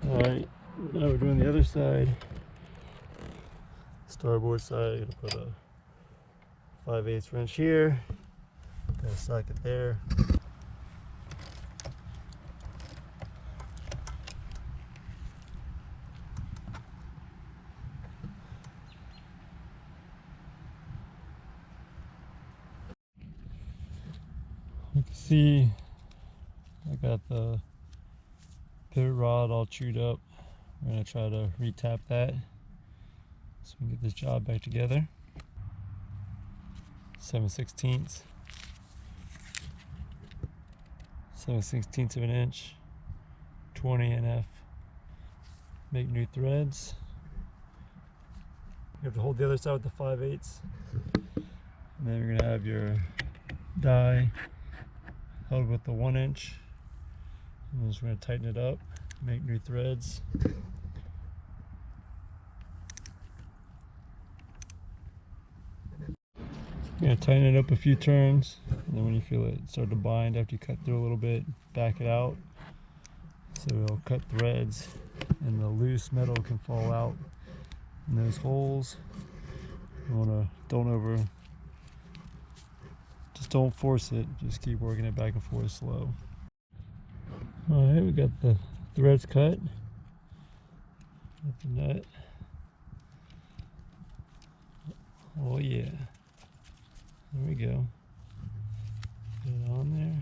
Alright, now we're doing the other side. Starboard side, I'm gonna put a 5/8 wrench here. Got a socket there. You can see I got the pivot rod all chewed up. We're gonna try to retap that so we can get this job back together. 7/16 of an inch, 20 NF. Make new threads. You have to hold the other side with the 5/8, and then you're gonna have your die held with the 1 inch. And then just going to tighten it up, make new threads. You're going to tighten it up a few turns, and then when you feel it start to bind after you cut through a little bit, back it out so it'll cut threads and the loose metal can fall out in those holes. You want to just don't force it, just keep working it back and forth slow. Alright, we got the threads cut. Got the nut. Oh yeah. There we go. Put it on there.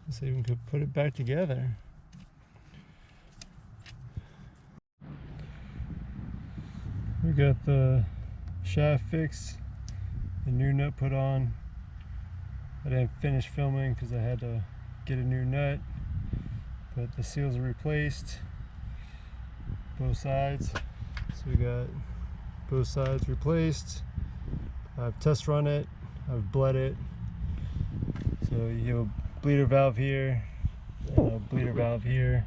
Let's see if we could put it back together. We got the shaft fixed, the new nut put on. I didn't finish filming because I had to get a new nut, but the seals are replaced, both sides. So we got both sides replaced. I've test run it, I've bled it. So you have a bleeder valve here, and a bleeder valve here.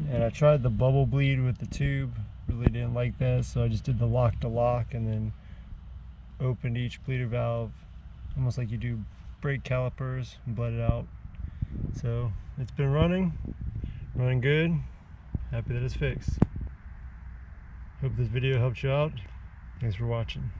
And I tried the bubble bleed with the tube, really didn't like that, so I just did the lock to lock and then opened each bleeder valve almost like you do brake calipers and bled it out. So it's been running good. Happy that it's fixed. Hope this video helped you out. Thanks for watching.